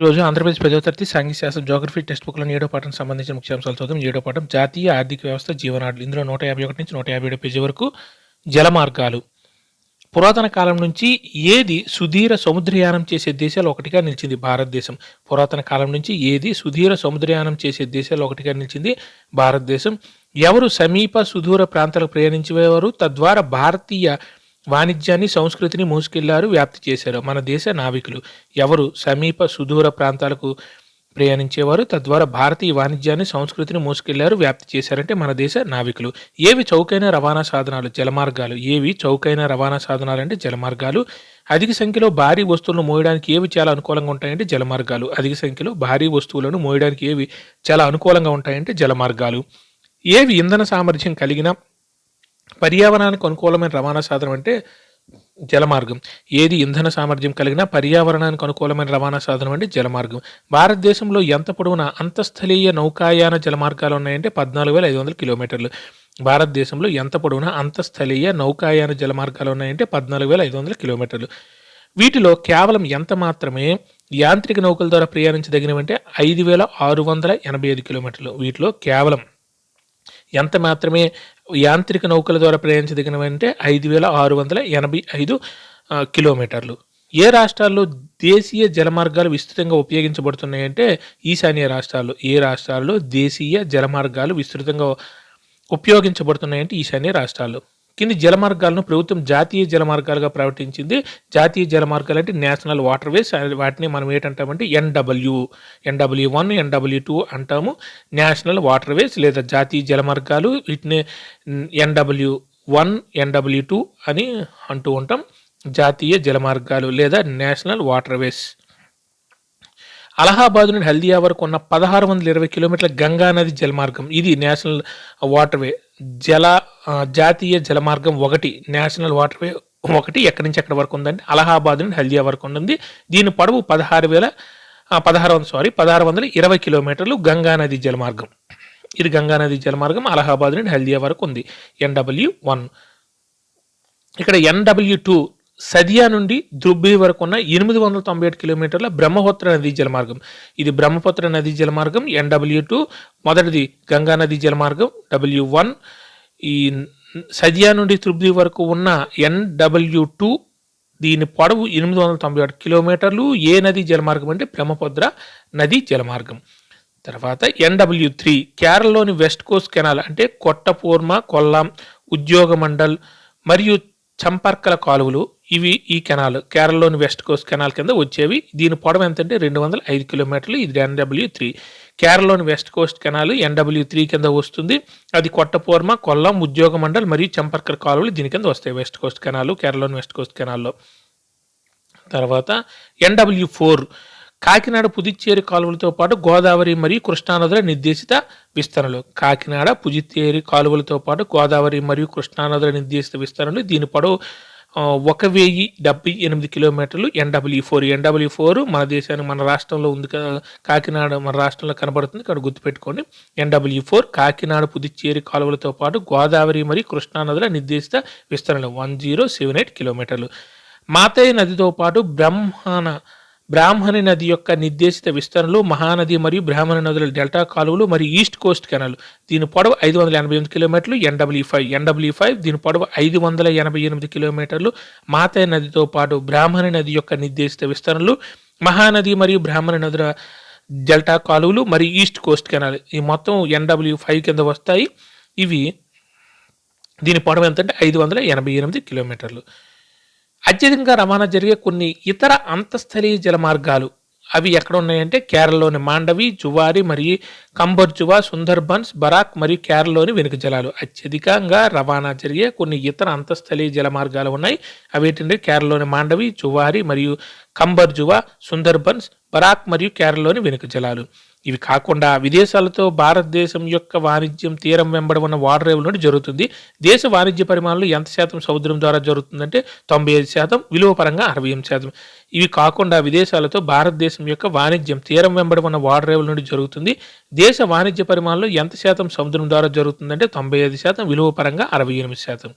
ఈరోజు ఆంధ్రప్రదేశ్ 10వ తరగతి సాంఘిక శాస్త్రం జియోగ్రఫీ టెక్స్ట్ బుక్‌లోని 7వ పాఠానికి సంబంధించిన ముఖ్యాంశాలు చూద్దాం. 7వ పాఠం జాతీయ ఆర్థిక వ్యవస్థ జీవనాడులు. ఇందులో 151 నుంచి 157 పేజీ వరకు జలమార్గాలు. పురాతన కాలం నుంచి ఏది సుదీర సముద్రయానం చేసే దేశాలు ఒకటిగా నిలిచింది? భారతదేశం. పురాతన కాలం నుంచి ఏది సుదీర సముద్రయానం చేసే దేశాలు ఒకటిగా నిలిచింది? భారతదేశం. ఎవరు సమీప సుదూర ప్రాంతాలకు ప్రయాణించేవారు? తద్వారా భారతీయ వాణిజ్యాన్ని సంస్కృతిని మోసుకెళ్లారు, వ్యాప్తి చేశారు? మన దేశ నావికులు. ఎవరు సమీప సుదూర ప్రాంతాలకు ప్రయాణించేవారు, తద్వారా భారతీయ వాణిజ్యాన్ని సంస్కృతిని మోసుకెళ్లారు, వ్యాప్తి చేశారంటే మన దేశ నావికులు. ఏవి చౌకైన రవాణా సాధనాలు? జలమార్గాలు. ఏవి చౌకైన రవాణా సాధనాలు అంటే జలమార్గాలు. అధిక సంఖ్యలో భారీ వస్తువులను మోయడానికి ఏవి చాలా అనుకూలంగా ఉంటాయంటే జలమార్గాలు. అధిక సంఖ్యలో భారీ వస్తువులను మోయడానికి ఏవి చాలా అనుకూలంగా ఉంటాయంటే జలమార్గాలు. ఏవి ఇంధన సామర్థ్యం కలిగిన పర్యావరణానికి అనుకూలమైన రవాణా సాధనం అంటే జలమార్గం. ఏది ఇంధన సామర్థ్యం కలిగిన పర్యావరణానికి అనుకూలమైన రవాణా సాధనం అంటే జలమార్గం. భారతదేశంలో ఎంత పొడవున అంతఃస్థలీయ నౌకాయాన జలమార్గాలు ఉన్నాయంటే 14,500 కిలోమీటర్లు. భారతదేశంలో ఎంత పొడవున అంతఃస్థలీయ నౌకాయాన జలమార్గాలు ఉన్నాయంటే 14,500 కిలోమీటర్లు. వీటిలో కేవలం ఎంత మాత్రమే యాంత్రిక నౌకల ద్వారా ప్రయాణించదగినవంటే 5,685 కిలోమీటర్లు. వీటిలో కేవలం ఎంత మాత్రమే యాంత్రిక నౌకల ద్వారా ప్రయాణించదగినవంటే 5,685 కిలోమీటర్లు. ఏ రాష్ట్రాల్లో దేశీయ జలమార్గాలు విస్తృతంగా ఉపయోగించబడుతున్నాయంటే ఈశాన్య రాష్ట్రాలు. ఏ రాష్ట్రాల్లో దేశీయ జలమార్గాలు విస్తృతంగా ఉపయోగించబడుతున్నాయంటే ఈశాన్య రాష్ట్రాల్లో. కింది జలమార్గాలను ప్రభుత్వం జాతీయ జలమార్గాలుగా ప్రకటించింది. జాతీయ జలమార్గాలు అంటే నేషనల్ వాటర్వేస్. వాటిని మనం ఏంటంటామంటే NW1 NW2 అంటాము. నేషనల్ వాటర్వేస్ లేదా జాతీయ జలమార్గాలు. వీటిని NW1 NW2 అని అంటూ ఉంటాం. జాతీయ జలమార్గాలు లేదా నేషనల్ వాటర్వేస్. అలహాబాద్ నుండి హల్దియా వరకు ఉన్న 1620 కిలోమీటర్ల గంగా నది జలమార్గం. ఇది నేషనల్ వాటర్వే. జాతీయ జలమార్గం 1 నేషనల్ వాటర్వే 1 ఎక్కడి నుంచి ఎక్కడి వరకు ఉందంటే అలహాబాద్ నుండి హల్దియా వరకు ఉంది. దీని పొడవు 1620 కిలోమీటర్లు. గంగా నది జలమార్గం. ఇది గంగా నది జలమార్గం అలహాబాద్ నుండి హల్దియా వరకు ఉంది. NW1. ఇక్కడ NW2 సదియా నుండి ధృబ్బి వరకు ఉన్న 897 కిలోమీటర్ల బ్రహ్మపుత్ర నదీ జలమార్గం. ఇది బ్రహ్మపుత్ర నదీ జలమార్గం. NW2 మొదటిది గంగా నదీ జలమార్గం. W1 ఈ సదియా నుండి ధృబ్బి వరకు ఉన్న NW2 దీని పొడవు 897 కిలోమీటర్లు. ఏ నదీ జలమార్గం అంటే బ్రహ్మపుత్ర నదీ జలమార్గం. తర్వాత NW3 కేరళలోని వెస్ట్ కోస్ట్ కెనాల్ అంటే కొట్టపూర్మ, కొల్లాం, ఉద్యోగ మండల్ మరియు చంపర్కల కాలువలు. ఇవి ఈ కెనాల్ కేరళలోని వెస్ట్ కోస్ట్ కెనాల్ కింద వచ్చేవి. దీని పొడవు ఎంతంటే 205 కిలోమీటర్లు. ఇది NW3. కేరళలోని వెస్ట్ కోస్ట్ కెనాల్ NW3 కింద వస్తుంది. అది కొట్టపూర్మ, కొల్లం, ఉద్యోగ మండల్ మరియు చంపర్కల కాలువలు దీని కింద వస్తాయి. వెస్ట్ కోస్ట్ కెనాల్ కేరళలోని వెస్ట్ కోస్ట్ కెనాల్లో. తర్వాత NW4 కాకినాడ పుదుచ్చేరి కాలువలతో పాటు గోదావరి మరియు కృష్ణానదుల నిర్దేశిత విస్తరణలు. కాకినాడ పుదుచ్చేరి కాలువలతో పాటు గోదావరి మరియు కృష్ణానదుల నిర్దేశిత విస్తరణలు. దీని పొడవు 1,078 కిలోమీటర్లు. NW4 మన దేశానికి మన రాష్ట్రంలో ఉంది. కాకినాడ మన రాష్ట్రంలో కనబడుతుంది. ఇక్కడ గుర్తుపెట్టుకోండి. NW4 కాకినాడ పుదుచ్చేరి కాలువలతో పాటు గోదావరి మరియు కృష్ణానదుల నిర్దేశిత విస్తరణలు 1078 కిలోమీటర్లు. మాతయ్య నదితో పాటు బ్రాహ్మణి నది యొక్క నిర్దేశిత విస్తరణలు మహానది మరియు బ్రాహ్మణి నదుల డెల్టా కాలువలు మరియు ఈస్ట్ కోస్ట్ కెనాల్. దీని పొడవు 588 కిలోమీటర్లు. NW5 దీని పొడవు 588 కిలోమీటర్లు. మాతయ్య నదితో పాటు బ్రాహ్మణి నది యొక్క నిర్దేశిత విస్తరణలు మహానది మరియు బ్రాహ్మణి నదుల డెల్టా కాలువలు మరియు ఈస్ట్ కోస్ట్ కెనాల్. ఈ మొత్తం NW5 కింద వస్తాయి. ఇవి దీని పొడవు ఎంతంటే 588 కిలోమీటర్లు. అత్యధికంగా రవాణా జరిగే కొన్ని ఇతర అంతఃస్థలీయ జలమార్గాలు అవి ఎక్కడ ఉన్నాయంటే కేరళలోని మాండవి, జువారి మరియు కంబర్జువా, సుందర్బన్స్, బరాక్ మరియు కేరళలోని వెనుక జలాలు. అత్యధికంగా రవాణా జరిగే కొన్ని ఇతర అంతఃస్థలీయ జలమార్గాలు ఉన్నాయి. అవి ఏంటంటే కేరళలోని మాండవి, జువారి మరియు కంబర్జువా, సుందర్బన్స్, బరాక్ మరియు కేరళలోని వెనుక జలాలు. ఇవి కాకుండా విదేశాలతో భారతదేశం యొక్క వాణిజ్యం తీరం వెంబడి ఉన్న వాటర్వేల నుండి జరుగుతుంది. దేశ వాణిజ్య పరిమాణంలో ఎంత శాతం సముద్రం ద్వారా జరుగుతుందంటే 95%, విలువ పరంగా 68%. ఇవి కాకుండా విదేశాలతో భారతదేశం యొక్క వాణిజ్యం తీరం వెంబడి ఉన్న వాటర్వేల నుండి జరుగుతుంది. దేశ వాణిజ్య పరిమాణంలో ఎంత శాతం సముద్రం ద్వారా జరుగుతుందంటే 95%, విలువ పరంగా 68%.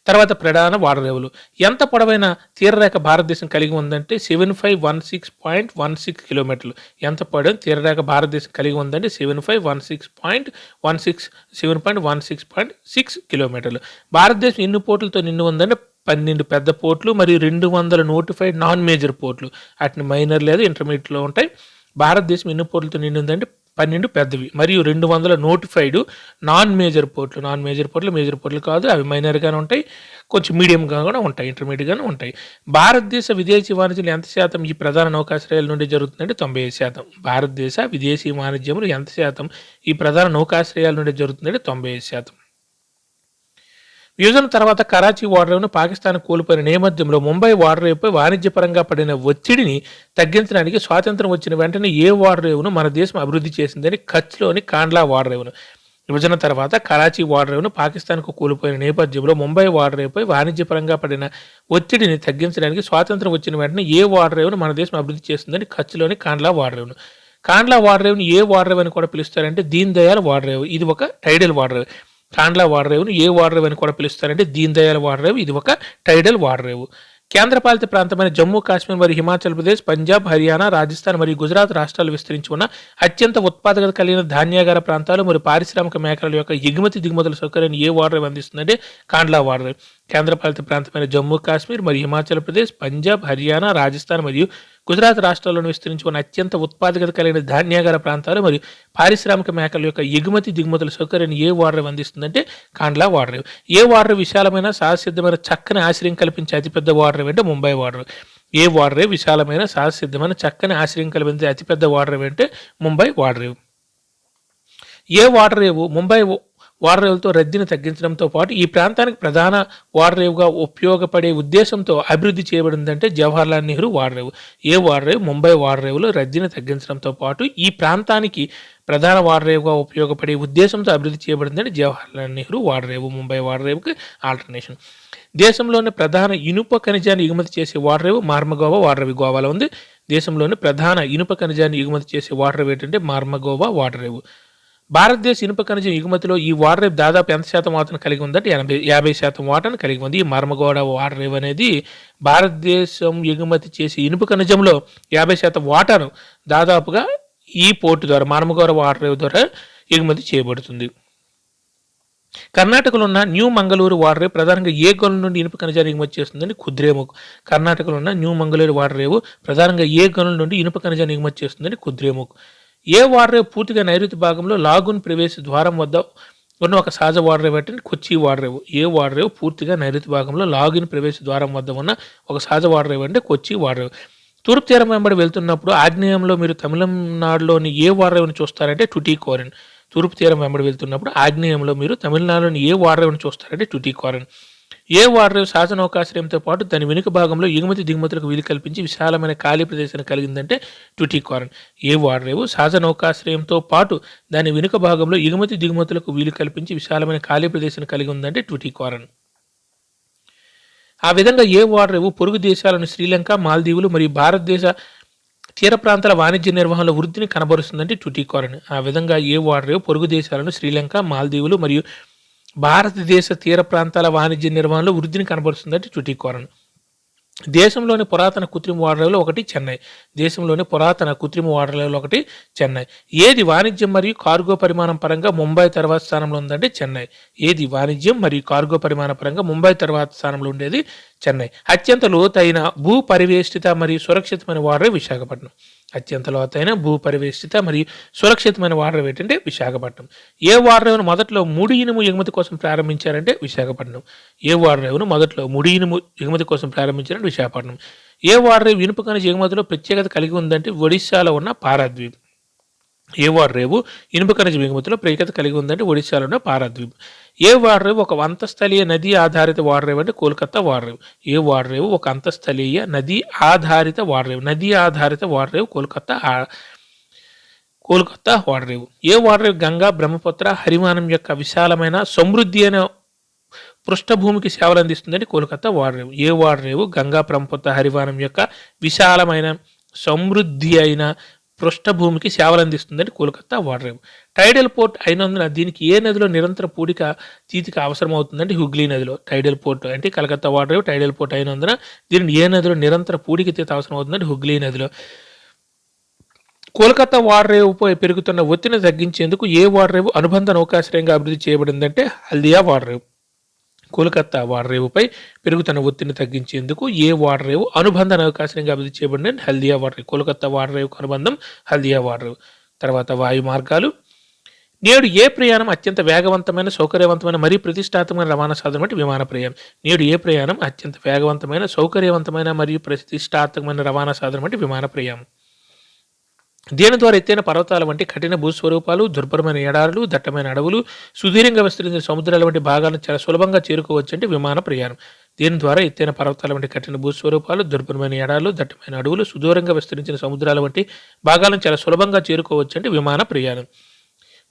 తర్వాత ప్రధాన వాడరేవులు. ఎంత పొడవైన తీరరేఖ భారతదేశం కలిగి ఉందంటే 7516.16 కిలోమీటర్లు. ఎంత పొడవైన తీరరేఖ భారతదేశం కలిగి ఉందంటే 716.16 కిలోమీటర్లు. భారతదేశం ఎన్ని పోర్టులతో నిండి ఉందంటే 12 పెద్ద పోర్టులు మరియు 200 నోటిఫైడ్ నాన్ మేజర్ పోర్టులు. వాటిని మైనర్ లేదా ఇంటర్మీడియట్లో ఉంటాయి. భారతదేశం ఎన్ని పోర్టులతో నిండి ఉందంటే 12 పెద్దవి మరియు 200 నోటిఫైడ్ నాన్ మేజర్ పోర్టులు. నాన్ మేజర్ పోర్టులు మేజర్ పోర్టులు కాదు, అవి మైనర్గానే ఉంటాయి, కొంచెం మీడియంగా కూడా ఉంటాయి, ఇంటర్మీడియట్గానే ఉంటాయి. భారతదేశ విదేశీ వాణిజ్యంలో ఎంత శాతం ఈ ప్రధాన నౌకాశ్రయాల నుండి జరుగుతుందంటే 95%. భారతదేశ విదేశీ వాణిజ్యంలో ఎంత శాతం ఈ ప్రధాన నౌకాశ్రయాల నుండి జరుగుతుందంటే 95%. విభజన తర్వాత కరాచీ వాడరేవును పాకిస్తాన్ కోల్పోయిన నేపథ్యంలో ముంబై వాడరేవుపై వాణిజ్యపరంగా పడిన ఒత్తిడిని తగ్గించడానికి స్వాతంత్రం వచ్చిన వెంటనే ఏ వాడరేవును మన దేశం అభివృద్ధి చేసిందని కచ్లోని కాండ్లా వాడరేవును. విభజన తర్వాత కరాచీ వాడరేవును పాకిస్తాన్కు కోల్పోయిన నేపథ్యంలో ముంబై వాడరేవుపై వాణిజ్యపరంగా పడిన ఒత్తిడిని తగ్గించడానికి స్వాతంత్రం వచ్చిన వెంటనే ఏ వాడరేవును మన దేశం అభివృద్ధి చేసిందని కచ్లోని కాండ్లా వాడరేవును. కాండ్లా వాడరేవును ఏ వాడరేవు అని కూడా పిలుస్తారంటే దీన్ దయాళ్ వాడరేవు. ఇది ఒక టైడల్ వాడరేవు. కాండ్లా వాడరేవును ఏ వాడరేవు అని కూడా పిలుస్తారంటే దీన్ దయాళ్ వాడరేవు. ఇది ఒక టైడల్ వాడరేవు. కేంద్రపాలిత ప్రాంతమైన జమ్మూ కాశ్మీర్ మరియు హిమాచల్ ప్రదేశ్, పంజాబ్, హర్యానా, రాజస్థాన్ మరియు గుజరాత్ రాష్ట్రాలు విస్తరించి ఉన్న అత్యంత ఉత్పాదకత కలిగిన ధాన్యాగార ప్రాంతాలు మరియు పారిశ్రామిక మేఖల యొక్క ఎగుమతి దిగుమతుల సౌకర్యాన్ని ఏ వాడరేవు అందిస్తుందంటే కాండ్లా వాడరేవు. కేంద్రపాలిత ప్రాంతమైన జమ్మూ కాశ్మీర్ మరియు హిమాచల్ ప్రదేశ్, పంజాబ్, హర్యానా, రాజస్థాన్ మరియు గుజరాత్ రాష్ట్రాలను విస్తరించి ఉన్న అత్యంత ఉత్పాదకత కలిగిన ధాన్యాగార ప్రాంతాలు మరియు పారిశ్రామిక మేఖల యొక్క ఎగుమతి దిగుమతుల సౌకర్యాన్ని ఏ వాడరేవు అందిస్తుందంటే కాండ్లా వాడరేవు. ఏ వాడరేవు విశాలమైన సహసిద్ధమైన చక్కని ఆశ్రయం కల్పించే అతిపెద్ద వాడరేవు అంటే ముంబై వాడరేవు. ఏ వాడరేవు విశాలమైన సహసిద్ధమైన చక్కని ఆశ్రయం కల్పించే అతిపెద్ద వాడరేవు అంటే ముంబై వాడరేవు. ఏ వాడరేవు ముంబై వాడరేవులతో రద్దీని తగ్గించడంతో పాటు ఈ ప్రాంతానికి ప్రధాన వాడరేవుగా ఉపయోగపడే ఉద్దేశంతో అభివృద్ధి చేయబడిందంటే జవహర్లాల్ నెహ్రూ వాడరేవు. ఏ వాడరేవు ముంబై వాడరేవులో రద్దీని తగ్గించడంతో పాటు ఈ ప్రాంతానికి ప్రధాన వాడరేవుగా ఉపయోగపడే ఉద్దేశంతో అభివృద్ధి చేయబడిందంటే జవహర్లాల్ నెహ్రూ వాడరేవు. ముంబై వాడరేవుకి ఆల్టర్నేషన్. దేశంలోని ప్రధాన ఇనుప ఖనిజాన్ని ఎగుమతి చేసే వాడరేవు మార్మగోవా వాడరేవు. గోవాలో ఉంది. దేశంలోని ప్రధాన ఇనుప ఖనిజాన్ని ఎగుమతి చేసే వాడరేవు ఏంటంటే మార్మగోవా వాడరేవు. భారతదేశ ఇనుప ఖనిజం ఎగుమతిలో ఈ వాడరేవు దాదాపు ఎంత శాతం వాటాను కలిగి ఉందంటే 50% వాటాను కలిగి ఉంది. ఈ మార్మగోడా వాడరేవు అనేది భారతదేశం ఎగుమతి చేసే ఇనుప ఖనిజంలో 50% వాటాను దాదాపుగా ఈ పోర్టు ద్వారా మార్మగోడా వాడరేవు ద్వారా ఎగుమతి చేయబడుతుంది. కర్ణాటకలో ఉన్న న్యూ మంగళూరు వాడరేవు ప్రధానంగా ఏ గనుల నుండి ఇనుప ఖనిజాన్ని ఎగుమతి చేస్తుందని కుద్రేముఖ్. కర్ణాటకలో ఉన్న న్యూ మంగళూరు వాడరేవు ప్రధానంగా ఏ గనుల నుండి ఇనుప ఖనిజాన్ని ఎగుమతి చేస్తుందని కుద్రేముఖ్. ఏ వాడరేవు పూర్తిగా నైరుతి భాగంలో లాగూన్ ప్రవేశ ద్వారం వద్ద ఉన్న ఒక సహజ వాడరేవు అంటే కొచ్చి వాడరేవు. ఏ వాడరేవు పూర్తిగా నైరుతి భాగంలో లాగూన్ ప్రవేశ ద్వారం వద్ద ఉన్న ఒక సహజ వాడరేవు అంటే కొచ్చి వాడరేవు. తూర్పు తీరం వెంబడి వెళ్తున్నప్పుడు ఆగ్నేయంలో మీరు తమిళనాడులోని ఏ వాడరేవుని చూస్తారంటే టుటీకోరిన్. తూర్పు తీరం వెంబడి వెళ్తున్నప్పుడు ఆగ్నేయంలో మీరు తమిళనాడులోని ఏ వాడరేవుని చూస్తారంటే టుటీకోరిన్. ఏ వాడరేవు సహజ నౌకాశ్రయంతో పాటు దాని వెనుక భాగంలో ఎగుమతి దిగుమతులకు వీలు కల్పించి విశాలమైన ఖాళీ ప్రదేశాన్ని కలిగిందంటే టుటీకోరిన్. ఏ వాడరేవు సహజ నౌకాశ్రయంతో పాటు దాని వెనుక భాగంలో ఎగుమతి దిగుమతులకు వీలు కల్పించి విశాలమైన ఖాళీ ప్రదేశాన్ని కలిగి ఉందంటే టుటీకోరిన్. ఆ విధంగా ఏ వాడరేవు పొరుగు దేశాలను శ్రీలంక, మాల్దీవులు మరియు భారతదేశ తీర ప్రాంతాల వాణిజ్య నిర్వహణలో వృద్ధిని కనబరుస్తుందంటే టుటీకోరిన్. ఆ విధంగా ఏ వాడరేవు పొరుగు దేశాలను శ్రీలంక, మాల్దీవులు మరియు భారతదేశ తీర ప్రాంతాల వాణిజ్య నిర్వహణలో వృద్ధిని కనబరుస్తుందంటే టుటీకోరిన్. దేశంలోని పురాతన కృత్రిమ వాడరేవులో ఒకటి చెన్నై. దేశంలోని పురాతన కృత్రిమ వాడరేవులో ఒకటి చెన్నై. ఏది వాణిజ్యం మరియు కార్గో పరిమాణం పరంగా ముంబై తర్వాత స్థానంలో ఉందంటే చెన్నై. ఏది వాణిజ్యం మరియు కార్గో పరిమాణ పరంగా ముంబై తర్వాత స్థానంలో ఉండేది చెన్నై. అత్యంత లోతైన భూ పరివేష్టిత మరియు సురక్షితమైన వాడరేవు విశాఖపట్నం. అత్యంత లోతైన భూ పరివేష్టిత మరియు సురక్షితమైన వాడరేవు ఏంటంటే విశాఖపట్నం. ఏ వాడరేవును మొదట్లో ముడి ఇనుము ఎగుమతి కోసం ప్రారంభించారంటే విశాఖపట్నం. ఏ వాడరేవును మొదట్లో ముడి ఇనుము ఎగుమతి కోసం ప్రారంభించారంటే విశాఖపట్నం. ఏ వాడరేవు ఇనుప ఖనిజ ఎగుమతిలో ప్రత్యేకత కలిగి ఉందంటే ఒడిశాలో ఉన్న పారాద్వీప్. ఏ వాడరేవు ఇనుప ఖనిజ ఎగుమతిలో ప్రత్యేకత కలిగి ఉందంటే ఒడిశాలో ఉన్న పారాద్వీప్. ఏ వాడరేవు ఒక అంతఃస్థలీయ నదీ ఆధారిత వాడరేవు అంటే కోల్కతా వాడరేవు. ఏ వాడరేవు ఒక అంతఃస్థలీయ నదీ ఆధారిత వాడరేవు. నదీ ఆధారిత వాడరేవు కోల్కతా వాడరేవు. ఏ వాడరేవు గంగా, బ్రహ్మపుత్ర, హరివానం యొక్క విశాలమైన సమృద్ధి అయిన పృష్ఠభూమికి సేవలు అందిస్తుందని కోల్కతా వాడరేవు. ఏ వాడరేవు గంగా, బ్రహ్మపుత్ర, హరివానం యొక్క విశాలమైన సమృద్ధి అయిన పృష్ఠభూమికి సేవలు అందిస్తుందని కోల్కతా వాటర్. టైడల్ పోర్ట్ అయినందున దీనికి ఏ నదిలో నిరంతర పూడిక తీతిక అవసరం అవుతుందంటే హుగ్లీ నదిలో. టైడల్ పోర్ట్ అంటే కలకత్తా వాటర్ టైడల్ పోర్ట్ అయినందున దీనిని ఏ నదిలో నిరంతర పూడిక తీత అవసరం అవుతుందంటే హుగ్లీ నదిలో. కోల్కతా వాడరేవుపై పెరుగుతున్న ఒత్తిడిని తగ్గించేందుకు ఏ వాడరేవు అనుబంధ నౌకాశ్రయంగా అభివృద్ధి చేయబడిందంటే హల్దియా వాడరేవు. కోల్కతా వాడరేవుపై పెరుగుతున్న ఒత్తిడిని తగ్గించేందుకు ఏ వాడరేవు అనుబంధ నౌకాశ్రయంగా అభివృద్ధి చేయబడింది హల్దియా వాడరేవు. కోల్కతా వాడరేవుకు అనుబంధం హల్దియా వాడరేవు. తర్వాత వాయు మార్గాలు. నేడు ఏ ప్రయాణం అత్యంత వేగవంతమైన, సౌకర్యవంతమైన మరియు ప్రతిష్టాత్మకమైన రవాణా సాధనం అంటే విమాన ప్రయాణం. నేడు ఏ ప్రయాణం అత్యంత వేగవంతమైన, సౌకర్యవంతమైన మరియు ప్రతిష్టాత్మకమైన రవాణా సాధనం అంటే విమాన ప్రయాణం. దీని ద్వారా ఎత్తైన పర్వతాల వంటి కఠిన భూస్వరూపాలు, దుర్భరమైన ఎడారులు, దట్టమైన అడవులు, సుదీర్ఘంగా విస్తరించిన సముద్రాల వంటి భాగాలను చాలా సులభంగా చేరుకోవచ్చు అంటే విమాన ప్రయాణం. దీని ద్వారా ఎత్తైన పర్వతాల వంటి కఠిన భూస్వరూపాలు, దుర్భరమైన ఎడారులు, దట్టమైన అడవులు, సుదూరంగా విస్తరించిన సముద్రాల వంటి భాగాలను చాలా సులభంగా చేరుకోవచ్చు అంటే విమాన ప్రయాణం.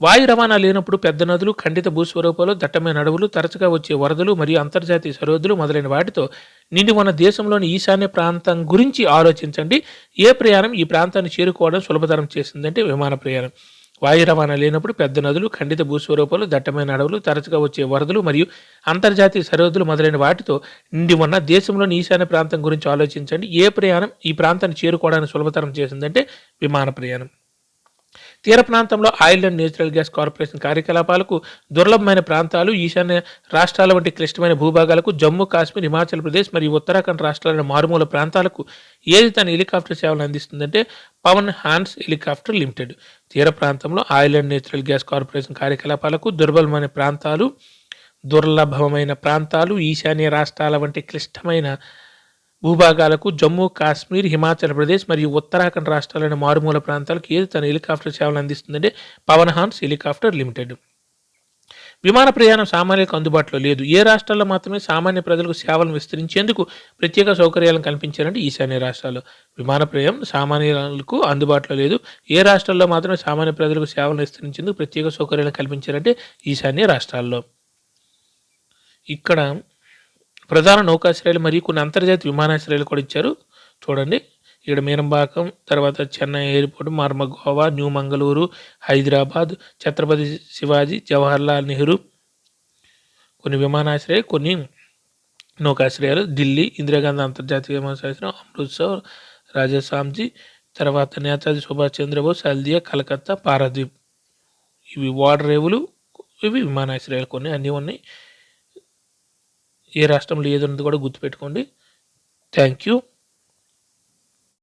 వాయు రవాణా లేనప్పుడు పెద్ద నదులు, ఖండిత భూస్వరూపాలు, దట్టమైన అడవులు, తరచుగా వచ్చే వరదలు మరియు అంతర్జాతీయ సరిహద్దులు మొదలైన వాటితో నిండి ఉన్న దేశంలోని ఈశాన్య ప్రాంతం గురించి ఆలోచించండి. ఏ ప్రయాణం ఈ ప్రాంతాన్ని చేరుకోవడం సులభతరం చేసిందంటే విమాన ప్రయాణం. వాయు రవాణా లేనప్పుడు పెద్ద నదులు, ఖండిత భూస్వరూపాలు, దట్టమైన అడవులు, తరచుగా వచ్చే వరదలు మరియు అంతర్జాతీయ సరిహద్దులు మొదలైన వాటితో నిండి ఉన్న దేశంలోని ఈశాన్య ప్రాంతం గురించి ఆలోచించండి. ఏ ప్రయాణం ఈ ప్రాంతాన్ని చేరుకోవడానికి సులభతరం చేసిందంటే విమాన ప్రయాణం. తీర ప్రాంతంలో oil and natural gas corporation కార్యకలాపాలకు దుర్లభమైన ప్రాంతాలు, ఈశాన్య రాష్ట్రాల వంటి క్లిష్టమైన భూభాగాలకు, జమ్మూ కాశ్మీర్, హిమాచల్ ప్రదేశ్ మరియు ఉత్తరాఖండ్ రాష్ట్రాల మారుమూల ప్రాంతాలకు ఏది తన హెలికాప్టర్ సేవలు అందిస్తుందంటే పవన్ హాన్స్ హెలికాప్టర్ లిమిటెడ్. తీర ప్రాంతంలో oil and natural gas corporation కార్యకలాపాలకు దుర్లభమైన ప్రాంతాలు, ఈశాన్య రాష్ట్రాల వంటి క్లిష్టమైన భూభాగాలకు, జమ్మూ కాశ్మీర్, హిమాచల్ ప్రదేశ్ మరియు ఉత్తరాఖండ్ రాష్ట్రాలైన మారుమూల ప్రాంతాలకు ఏది తన హెలికాప్టర్ సేవలు అందిస్తుందంటే పవన్ హాన్స్ హెలికాప్టర్ లిమిటెడ్. విమాన ప్రయాణం సామాన్యులకు అందుబాటులో లేదు. ఏ రాష్ట్రాల్లో మాత్రమే సామాన్య ప్రజలకు సేవలను విస్తరించేందుకు ప్రత్యేక సౌకర్యాలను కల్పించారంటే ఈశాన్య రాష్ట్రాల్లో. విమాన ప్రయాణం సామాన్యులకు అందుబాటులో లేదు. ఏ రాష్ట్రాల్లో మాత్రమే సామాన్య ప్రజలకు సేవలను విస్తరించేందుకు ప్రత్యేక సౌకర్యాలను కల్పించారంటే ఈశాన్య రాష్ట్రాల్లో. ఇక్కడ ప్రధాన నౌకాశ్రయాలు మరియు కొన్ని అంతర్జాతీయ విమానాశ్రయాలు కూడా ఇచ్చారు చూడండి. ఇక్కడ మీనంబాకం, తర్వాత చెన్నై ఎయిర్పోర్ట్, గోవా, న్యూ మంగళూరు, హైదరాబాద్, ఛత్రపతి శివాజీ, జవహర్లాల్ నెహ్రూ కొన్ని విమానాశ్రయాలు, కొన్ని నౌకాశ్రయాలు. ఢిల్లీ ఇందిరాగాంధీ అంతర్జాతీయ విమానాశ్రయం, అమృత్సర్, రాజస్థాన్జీ, తర్వాత నేతాజీ సుభాష్ చంద్రబోస్, హల్దియా, కలకత్తా, పారాదీప్. ఇవి వాడరేవులు, ఇవి విమానాశ్రయాలు కొన్ని అన్నీ ఉన్నాయి. ఏ రాష్ట్రంలో ఏది ఉన్నది కూడా గుర్తుపెట్టుకోండి. Thank you.